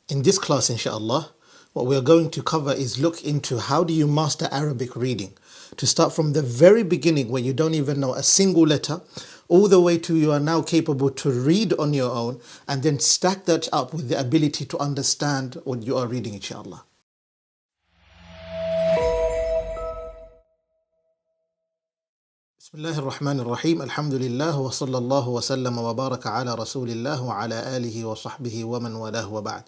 In this class, inshallah, what we are going to cover is look into how do you master Arabic reading. To start from the very beginning where you don't even know a single letter, all the way to you are now capable to read on your own, and then stack that up with the ability to understand what you are reading, inshallah. Bismillah ar-Rahman ar-Rahim. Alhamdulillah wa sallallahu wa sallam wa baraka ala rasulillah wa ala alihi wa sahbihi wa man walah wa ba'd.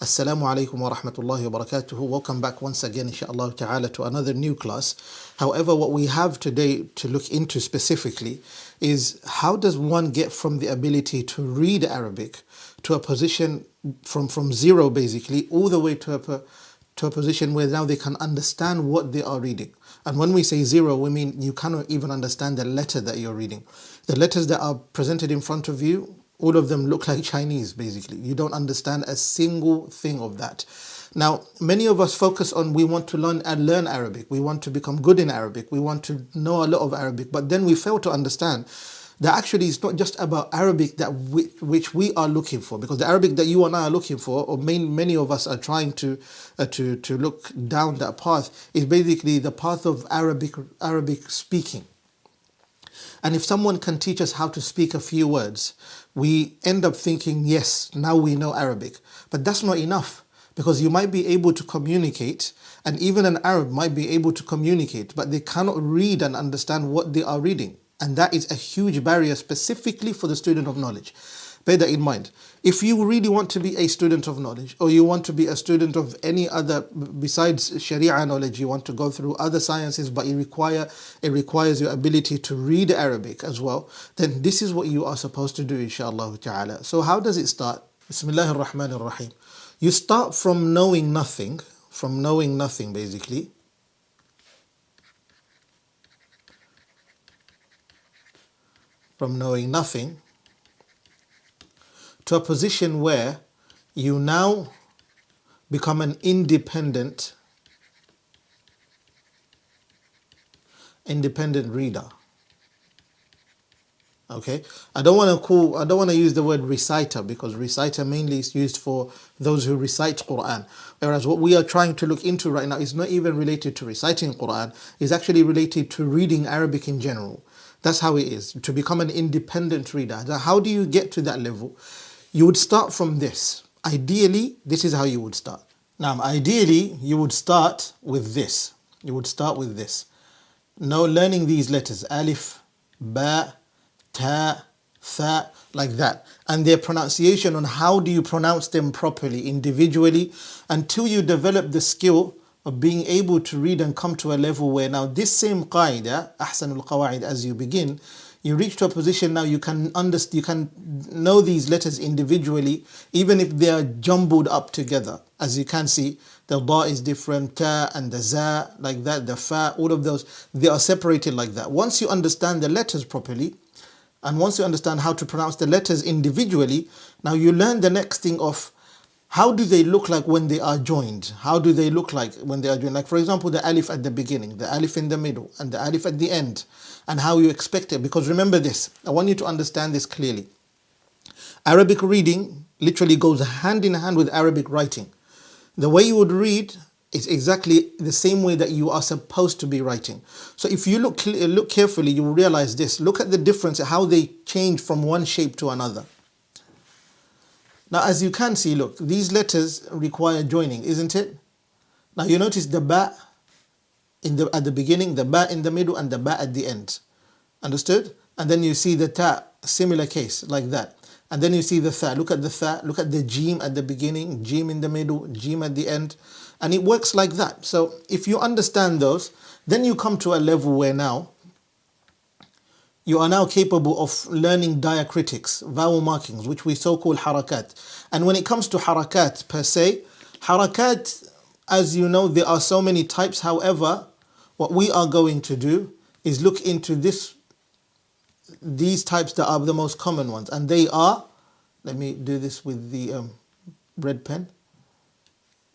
Assalamu alaikum wa rahmatullahi wa barakatuhu. Welcome back once again, inshaAllah ta'ala, to another new class. However, what we have today to look into specifically is how does one get from the ability to read Arabic to a position from zero basically all the way to a position where now they can understand what they are reading. And when we say zero, we mean you cannot even understand the letter that you're reading. The letters that are presented in front of you, all of them look like Chinese, basically. You don't understand a single thing of that. Now, many of us focus on we want to learn Arabic. We want to become good in Arabic. We want to know a lot of Arabic. But then we fail to understand that actually it's not just about Arabic that which we are looking for. Because the Arabic that you and I are looking for, or many of us are trying to look down that path, is basically the path of Arabic speaking. And if someone can teach us how to speak a few words, we end up thinking, yes, now we know Arabic. But that's not enough, because you might be able to communicate, and even an Arab might be able to communicate, but they cannot read and understand what they are reading. And that is a huge barrier specifically for the student of knowledge. Bear that in mind. If you really want to be a student of knowledge, or you want to be a student of any other, besides Sharia knowledge, you want to go through other sciences, but it requires your ability to read Arabic as well, then this is what you are supposed to do, inshallah ta'ala. So how does it start? Bismillah ar-Rahman ar-Rahim. You start from knowing nothing, basically. From knowing nothing to a position where you now become an independent reader. Okay, I don't want to use the word reciter, because reciter mainly is used for those who recite Quran, whereas what we are trying to look into right now is not even related to reciting Quran. It's actually related to reading Arabic in general. That's how it is, to become an independent reader. Now, how do you get to that level? You would start from this. Ideally, this is how you would start. Now, ideally, you would start with this. Now, learning these letters, alif, ba, ta, tha, like that. And their pronunciation, on how do you pronounce them properly, individually, until you develop the skill of being able to read and come to a level where now this same qaida, ahsanul qawaid, as you begin, you reach to a position now you can understand, you can know these letters individually, even if they are jumbled up together. As you can see, the ba is different, ta and the za, like that, the fa, all of those, they are separated like that. Once you understand the letters properly, and once you understand how to pronounce the letters individually, now you learn the next thing of how do they look like when they are joined? How do they look like when they are joined? Like, for example, the alif at the beginning, the alif in the middle, and the alif at the end, and how you expect it. Because remember this, I want you to understand this clearly. Arabic reading literally goes hand in hand with Arabic writing. The way you would read is exactly the same way that you are supposed to be writing. So if you look carefully, you will realize this. Look at the difference, how they change from one shape to another. Now, as you can see, look, these letters require joining, isn't it? Now, you notice the ba at the beginning, the ba in the middle, and the ba at the end. Understood? And then you see the ta, similar case, like that. And then you see the tha. Look at the tha, look at the jim at the beginning, jim in the middle, jim at the end. And it works like that. So if you understand those, then you come to a level where now you are now capable of learning diacritics, vowel markings, which we so call harakat. And when it comes to harakat per se, harakat, as you know, there are so many types. However, what we are going to do is look into these types that are the most common ones. And they are, let me do this with the red pen,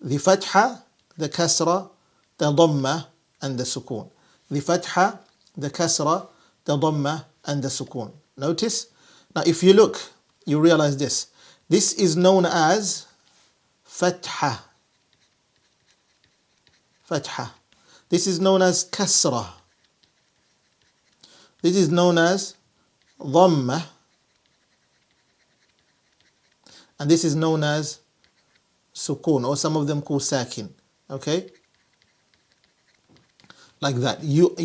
the fatha, the kasra, the dhamma, and the sukoon. The fatha, the kasra, the dhamma, and the sukoon. Notice? Now if you look, you realize this. This is known as Fatha. Fatha. This is known as kasra. This is known as dhamma. And this is known as sukun, or some of them call sakin. Okay? Like that. You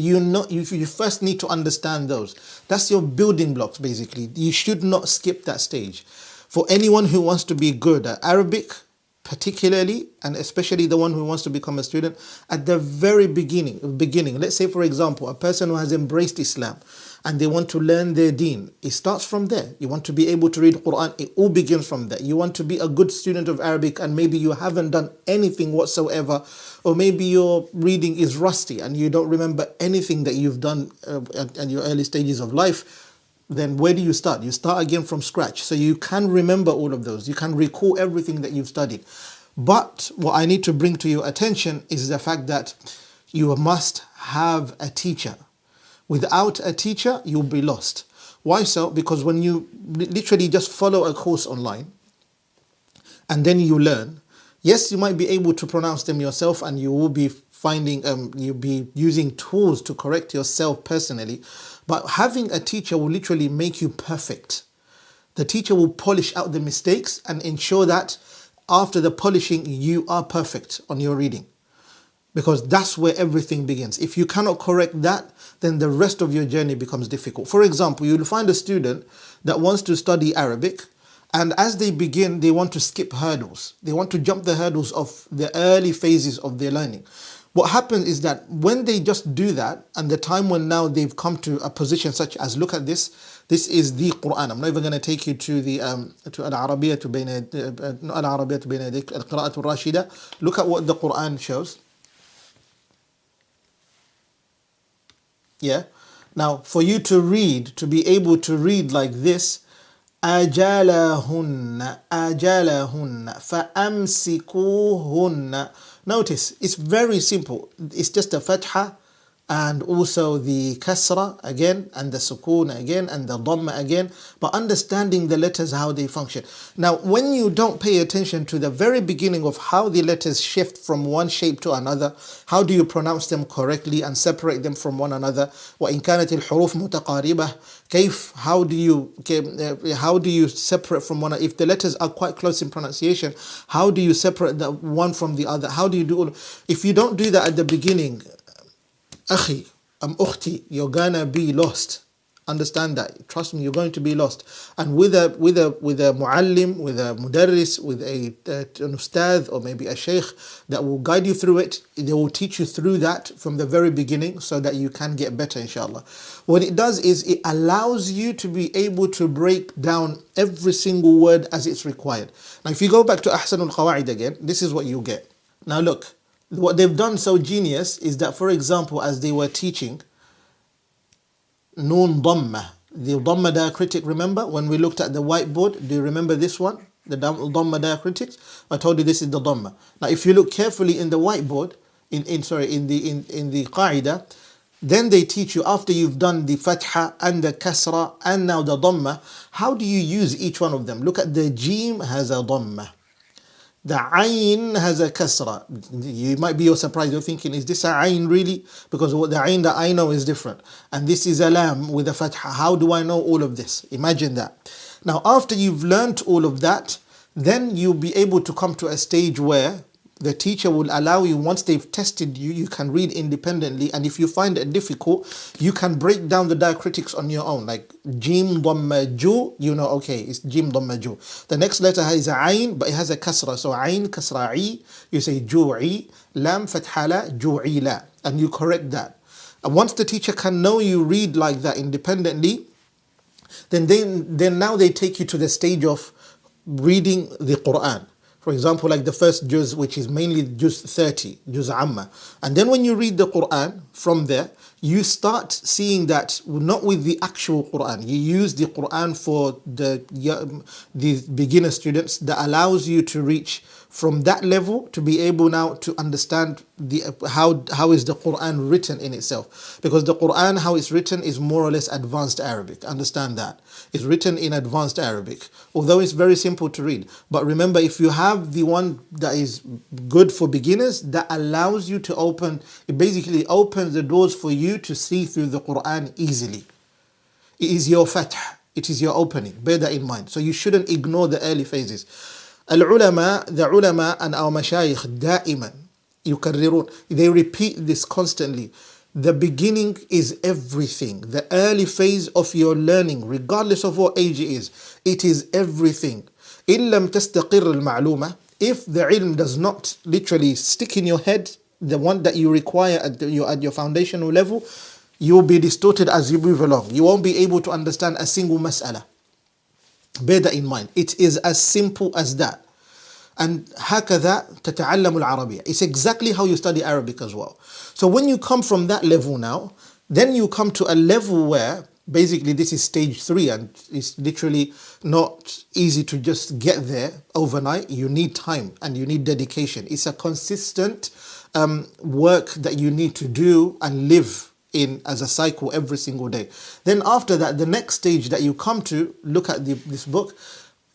first need to understand those. That's your building blocks, basically. You should not skip that stage. For anyone who wants to be good at Arabic, particularly, and especially the one who wants to become a student, at the very beginning, let's say, for example, a person who has embraced Islam and they want to learn their deen, it starts from there. You want to be able to read Quran, it all begins from there. You want to be a good student of Arabic and maybe you haven't done anything whatsoever, or maybe your reading is rusty and you don't remember anything that you've done at your early stages of life. Then where do you start? You start again from scratch. So you can remember all of those. You can recall everything that you've studied. But what I need to bring to your attention is the fact that you must have a teacher. Without a teacher, you'll be lost. Why so? Because when you literally just follow a course online and then you learn, yes, you might be able to pronounce them yourself and you will be you'll be using tools to correct yourself personally. But having a teacher will literally make you perfect. The teacher will polish out the mistakes and ensure that after the polishing, you are perfect on your reading. Because that's where everything begins. If you cannot correct that, then the rest of your journey becomes difficult. For example, you'll find a student that wants to study Arabic, and as they begin, they want to skip hurdles. They want to jump the hurdles of the early phases of their learning. What happens is that when they just do that, and the time when now they've come to a position such as, look at this is the Quran. I'm not even going to take you to the to al-Arabiyyah to bayna al-Arabiyyah to bayna al-Qira'atu al-Rashida. Look at what the Quran shows. Yeah. Now, for you to read, to be able to read like this, أجلهن فأمسكوهن. Notice, it's very simple. It's just a fatha and also the kasra again, and the sukun again, and the dhamma again, but understanding the letters, how they function. Now, when you don't pay attention to the very beginning of how the letters shift from one shape to another, how do you pronounce them correctly and separate them from one another? وَإِنْ كَانَتِ الْحُرُوفُ مُتَقَارِبَةً كيف, how do you separate from one another? If the letters are quite close in pronunciation, how do you separate the one from the other? How do you do all? If you don't do that at the beginning, Akhi, ukhti, you're gonna be lost. Understand that. Trust me, you're going to be lost. And with a muallim, with a mudarris, with an ustadh, or maybe a sheikh that will guide you through it, they will teach you through that from the very beginning so that you can get better, inshallah. What it does is it allows you to be able to break down every single word as it's required. Now, if you go back to Ahsanul Qawaid again, this is what you get. Now look, what they've done so genius is that, for example, as they were teaching Noon Dhamma, the Dhamma diacritic, remember when we looked at the whiteboard, do you remember this one? The Dhamma diacritics? I told you this is the Dhamma. Now if you look carefully in the whiteboard, in the Qaida, then they teach you, after you've done the Fatha and the Kasra and now the Dhamma, how do you use each one of them? Look at the Jim has a Dhamma. The Ayn has a kasra. You might be surprised. You're thinking, is this a Ayn really? Because what the Ayn that I know is different. And this is a Lam with a Fatha. How do I know all of this? Imagine that. Now, after you've learnt all of that, then you'll be able to come to a stage where the teacher will allow you, once they've tested you, you can read independently. And if you find it difficult, you can break down the diacritics on your own. Like Jim Dhamma Ju, you know, okay, it's Jim Dhamma Ju. The next letter has a Ayn, but it has a Kasra. So Ayn, Kasra, I, you say Ju'i, Lam, Fatha, La, Ju'i, La. And you correct that. And once the teacher can know you read like that independently, then now they take you to the stage of reading the Quran. For example, like the first juz, which is mainly juz 30, juz amma. And then when you read the Quran from there, you start seeing that not with the actual Quran. You use the Quran for the beginner students that allows you to reach from that level to be able now to understand how is the Quran written in itself. Because the Quran, how it's written, is more or less advanced Arabic. Understand that. It's written in advanced Arabic, although it's very simple to read. But remember, if you have the one that is good for beginners, that allows you to open, it basically opens the doors for you to see through the Quran easily. It is your fath, it is your opening. Bear that in mind. So you shouldn't ignore the early phases. The ulama and our mashayikh دائما يكررون, they repeat this constantly. The beginning is everything. The early phase of your learning, regardless of what age it is everything. إن لم تستقر المعلومة, if the ilm does not literally stick in your head, the one that you require at your foundational level, you will be distorted as you move along. You won't be able to understand a single mas'ala. Bear that in mind. It is as simple as that. And هكذا تتعلم العربية. It's exactly how you study Arabic as well. So when you come from that level now, then you come to a level where basically this is stage 3, and it's literally not easy to just get there overnight. You need time and you need dedication. It's a consistent work that you need to do and live in as a cycle every single day. Then after that, the next stage that you come to, look at this book,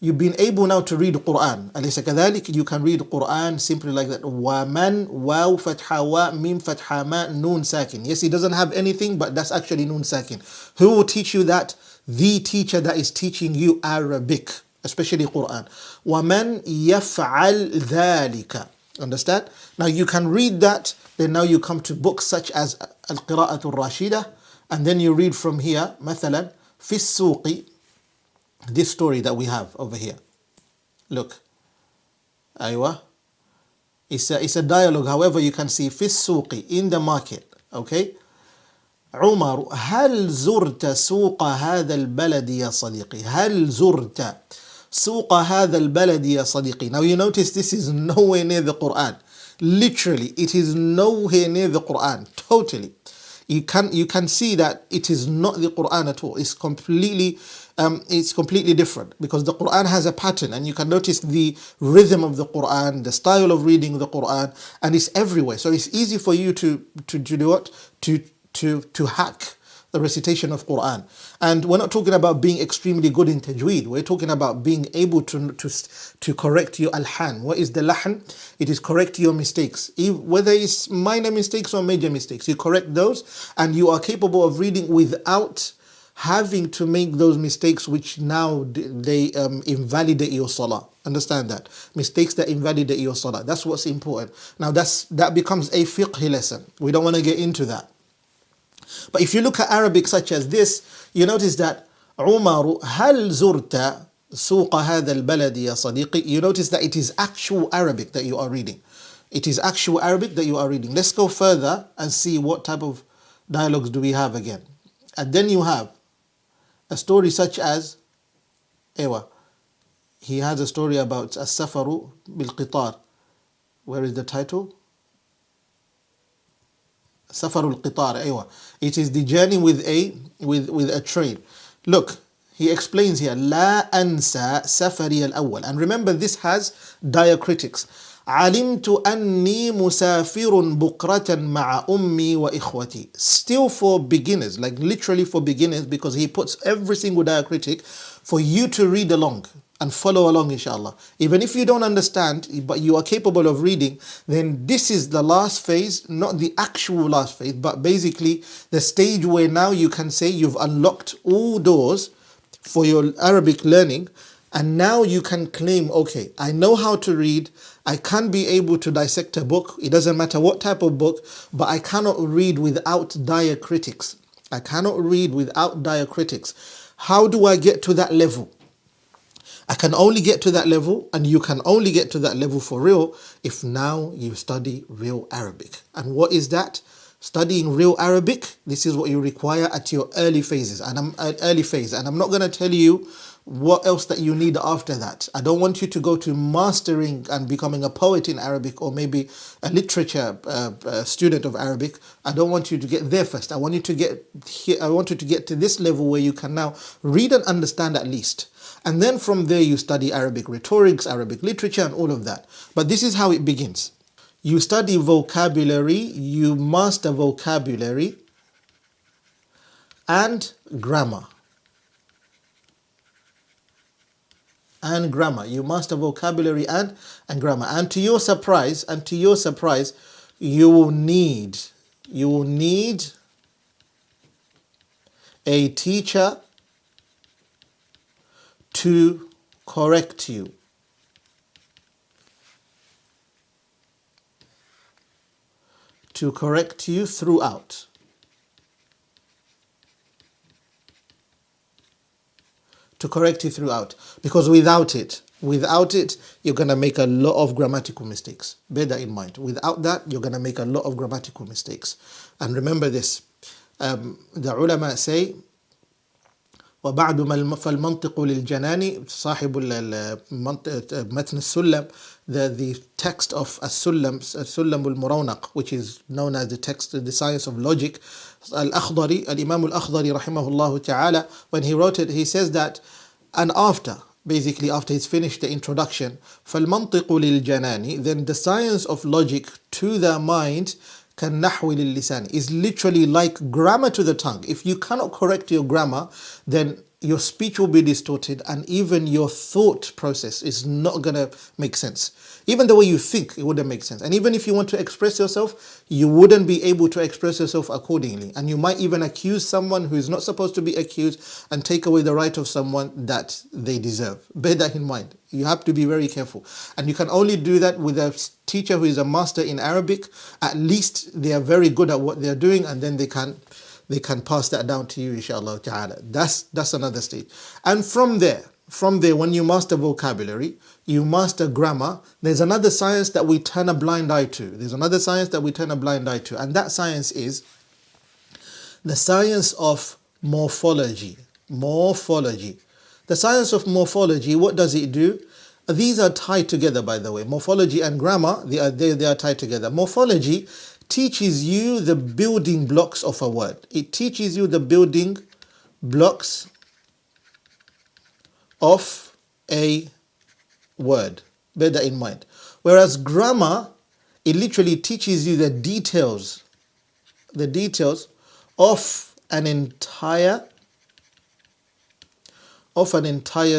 you've been able now to read Quran. أليس كذلك? You can read Quran simply like that. وَمَن واو فتحة wa mim فتحة ma nun sakin. Yes, it doesn't have anything, but that's actually nun sakin. Who will teach you that? The teacher that is teaching you Arabic, especially Quran. وَمَن يَفْعَلْ ذَلِكَ. Understand? Now you can read that, then now you come to books such as Al-Qira'atu Rashida, and then you read from here, مثلا, في السوق, this story that we have over here. Look. Aywa. It's a dialogue, however you can see في السوق, in the market. Okay? عمر هل زرت سوق هذا البلد يا صديقي؟ هل زرت سوق هذا البلد يا صديقي. Now you notice this is nowhere near the Quran. Literally, it is nowhere near the Quran. Totally. You can see that it is not the Quran at all. It's completely different, because the Quran has a pattern, and you can notice the rhythm of the Quran, the style of reading the Quran, and it's everywhere. So it's easy for you to do what? To hack the recitation of Quran. And we're not talking about being extremely good in tajweed. We're talking about being able to correct your alhan. What is the lahan? It is correct your mistakes. Whether it's minor mistakes or major mistakes, you correct those, and you are capable of reading without having to make those mistakes which now they invalidate your salah. Understand that? Mistakes that invalidate your salah. That's what's important. Now that becomes a fiqh lesson. We don't want to get into that. But if you look at Arabic such as this, you notice that عمر هل زرت سوق هذا البلد يا صديقي. You notice that it is actual Arabic that you are reading. It is actual Arabic that you are reading. Let's go further and see what type of dialogues do we have again. And then you have a story such as, he has a story about السفر بالقطار. Where is the title? سفر القطار. It is the journey with a train. Look, he explains here, لا أنسى سفري الأول. And remember, this has diacritics. علمت أني مسافر بكرة مع أمي وإخوتي. Still for beginners, like literally for beginners, because he puts every single diacritic for you to read along and follow along, inshallah. Even if you don't understand, but you are capable of reading, then this is the last phase, not the actual last phase, but basically the stage where now you can say you've unlocked all doors for your Arabic learning, and now you can claim, okay, I know how to read, I can be able to dissect a book, it doesn't matter what type of book, but I cannot read without diacritics. I cannot read without diacritics. How do I get to that level? I can only get to that level, and you can only get to that level for real if now you study real Arabic. And what is that? Studying real Arabic, this is what you require at your early phases. And I'm not going to tell you what else that you need after that. I don't want you to go to mastering and becoming a poet in Arabic, or maybe a literature student of Arabic. I don't want you to get there first. I want you to get to this level where you can now read and understand at least. And then from there you study Arabic rhetorics, Arabic literature, and all of that. But this is how it begins. You study vocabulary, you master vocabulary and grammar. And grammar. You master vocabulary and grammar. And to your surprise, you will need a teacher to correct you. To correct you throughout. To correct you throughout. Because without it, you're going to make a lot of grammatical mistakes. Bear that in mind. Without that, you're going to make a lot of grammatical mistakes. And remember this, the ulama say, وبعد فالمنطق للجنان صاحب متن السلم, the text of السلم المرونق, which is known as the science of logic, Al-Akhdari, Al-Imam Al-Akhdari rahimahullah ta'ala, when he wrote it, he says that, and after he's finished the introduction, فالمنطق للجنان, then the science of logic to the mind كالنحو للسان, is literally like grammar to the tongue. If you cannot correct your grammar, then your speech will be distorted, and even your thought process is not going to make sense. Even the way you think, it wouldn't make sense. And even if you want to express yourself, you wouldn't be able to express yourself accordingly. And you might even accuse someone who is not supposed to be accused and take away the right of someone that they deserve. Bear that in mind. You have to be very careful. And you can only do that with a teacher who is a master in Arabic. At least they are very good at what they're doing, and then they can pass that down to you, inshallah ta'ala. That's another stage. And from there, when you master vocabulary, you master grammar, there's another science that we turn a blind eye to. And that science is the science of morphology. The science of morphology, what does it do? These are tied together, by the way. Morphology and grammar, they are tied together. Morphology teaches you the building blocks of a word. It teaches you the building blocks of a word. Bear that in mind. Whereas grammar, it literally teaches you the details of an entire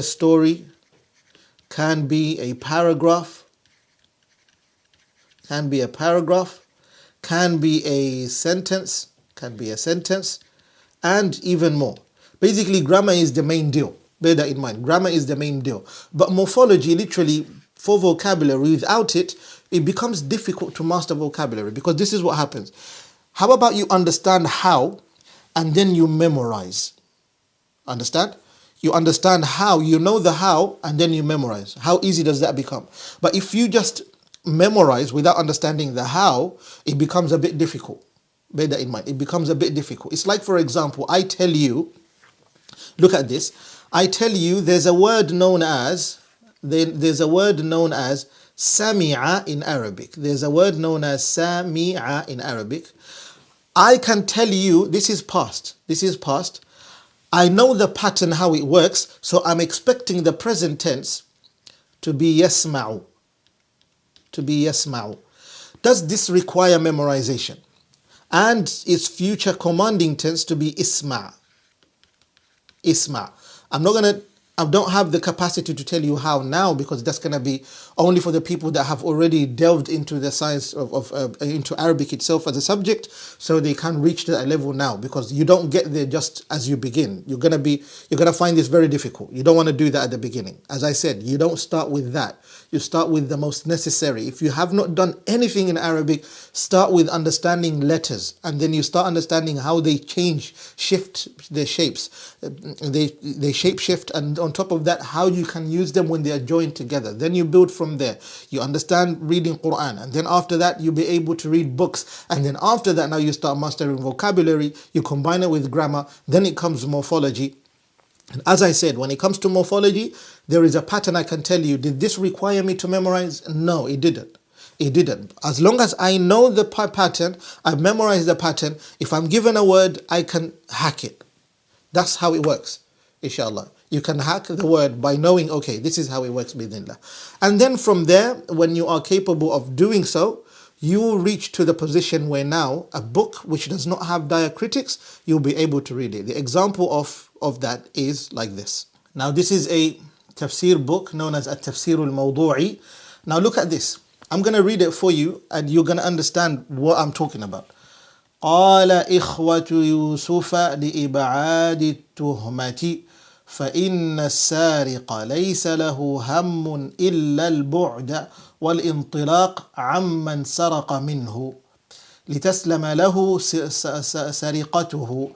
story. Can be a paragraph, can be a sentence, and even more. Basically, grammar is the main deal. Bear that in mind. Grammar is the main deal. But morphology, literally, for vocabulary, without it, it becomes difficult to master vocabulary, because this is what happens. How about you understand how, and then you memorize? Understand? You understand how, you know the how, and then you memorize. How easy does that become? But if you just memorize without understanding the how, it becomes a bit difficult. Bear that in mind. It becomes a bit difficult. It's like, for example, I tell you, look at this. I tell you there's a word known as sami'a in Arabic. There's a word known as sami'a in Arabic. I can tell you this is past. I know the pattern, how it works, so I'm expecting the present tense to be yasma'u. Does this require memorization? And its future commanding tense to be isma'. I don't have the capacity to tell you how now, because that's going to be only for the people that have already delved into the science into Arabic itself as a subject, so they can reach that level now, because you don't get there just as you begin. You're going to find this very difficult. You don't want to do that at the beginning. As I said, you don't start with that. You start with the most necessary. If you have not done anything in Arabic, start with understanding letters, and then you start understanding how they shift their shapes. They shape shift, and on top of that, how you can use them when they are joined together. Then you build from there. You understand reading Quran, and then after that, you'll be able to read books, and then after that, now you start mastering vocabulary. You combine it with grammar. Then it comes morphology. And as I said, when it comes to morphology, there is a pattern I can tell you. Did this require me to memorize? No, it didn't. As long as I know the pattern, I've memorized the pattern. If I'm given a word, I can hack it. That's how it works, inshallah. You can hack the word by knowing, okay, this is how it works bismillah. And then from there, when you are capable of doing so, you will reach to the position where now a book which does not have diacritics, you'll be able to read it. The example of that is like this. Now this is a tafsir book known as At-Tafsir al-Mawdu'i. Now look at this. I'm going to read it for you and you're going to understand what I'm talking about. قال إخوة يوسف لإبعاد التهمة فإن السارق ليس له هم إلا البعد والانطلاق عمن سرق منه لتسلم له سرقته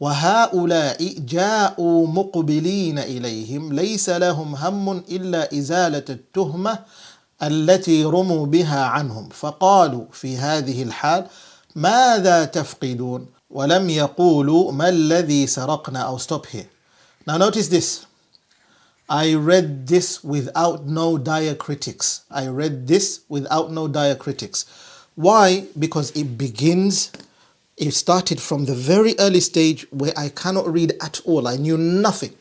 وهؤلاء جاءوا مقبلين إليهم ليس لهم هم إلا إزالة التهمة التي رموا بها عنهم فقالوا في هذه الحال ماذا تفقدون ولم يقولوا ما الذي سرقنا. I'll stop here. Now notice this. I read this without no diacritics. I read this without no diacritics. Why? Because it started from the very early stage where I cannot read at all. I knew nothing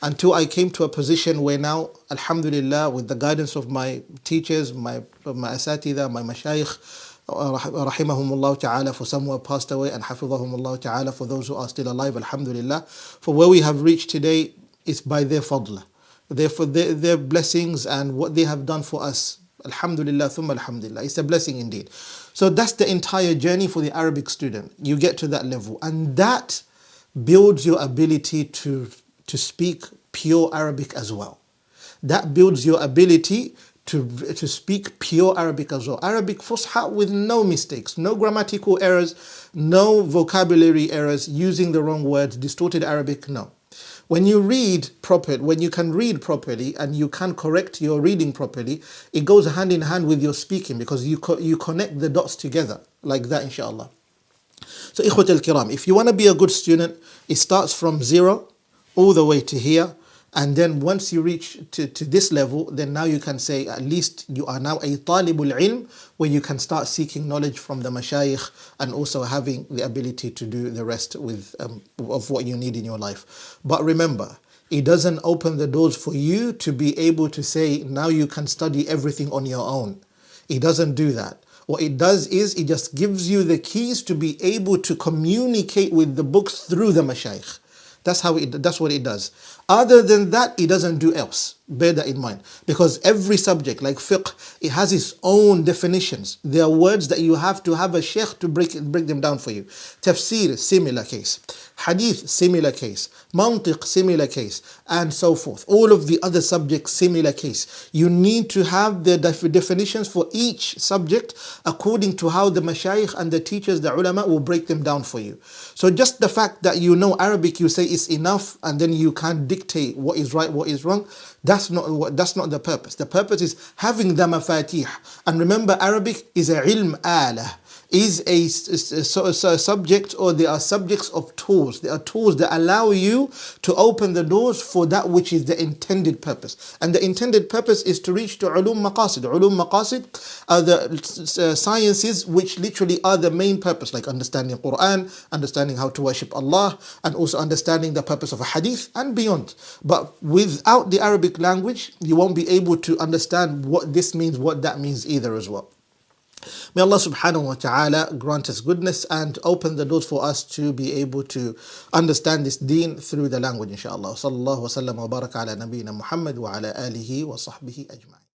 until I came to a position where now, alhamdulillah, with the guidance of my teachers, my asatidha, my mashayikh, rahimahumullah ta'ala, for some who have passed away, and hafidhahumullah ta'ala, for those who are still alive, alhamdulillah, for where we have reached today is by their fadla. Therefore, their blessings and what they have done for us, alhamdulillah, thumma alhamdulillah, it's a blessing indeed. So that's the entire journey for the Arabic student. You get to that level, and that builds your ability to speak pure Arabic as well. That builds your ability to speak pure Arabic as well. Arabic Fusha with no mistakes, no grammatical errors, no vocabulary errors, using the wrong words, distorted Arabic, no. When you read properly, when you can read properly and you can correct your reading properly, it goes hand in hand with your speaking because you connect the dots together like that, inshallah. So, ikhwat al-kiram, if you want to be a good student, it starts from 0 all the way to here. And then once you reach to this level, then now you can say at least you are now a talibul ilm, where you can start seeking knowledge from the mashayikh and also having the ability to do the rest with of what you need in your life. But remember, it doesn't open the doors for you to be able to say now you can study everything on your own. It doesn't do that. What it does is it just gives you the keys to be able to communicate with the books through the mashayikh. That's what it does. Other than that, it doesn't do else. Bear that in mind. Because every subject, like fiqh, it has its own definitions. There are words that you have to have a sheikh to break them down for you. Tafsir, similar case. Hadith, similar case. Mantiq, similar case. And so forth. All of the other subjects, similar case. You need to have the definitions for each subject according to how the mashayikh and the teachers, the ulama, will break them down for you. So just the fact that you know Arabic, you say is enough, and then you can't dictate what is right, what is wrong. That's not the purpose. The purpose is having the mafatih. And remember, Arabic is a ilm ala, is a subject, or they are subjects of tools. They are tools that allow you to open the doors for that which is the intended purpose. And the intended purpose is to reach to ulum maqasid. Ulum maqasid are the sciences which literally are the main purpose, like understanding Quran, understanding how to worship Allah, and also understanding the purpose of a hadith and beyond. But without the Arabic language, you won't be able to understand what this means, what that means either as well. May Allah subhanahu wa ta'ala grant us goodness and open the doors for us to be able to understand this deen through the language, inshaAllah. Sallallahu wa sallam wa baraka ala nabiyyina Muhammad wa ala alihi wa sahbihi ajma'in.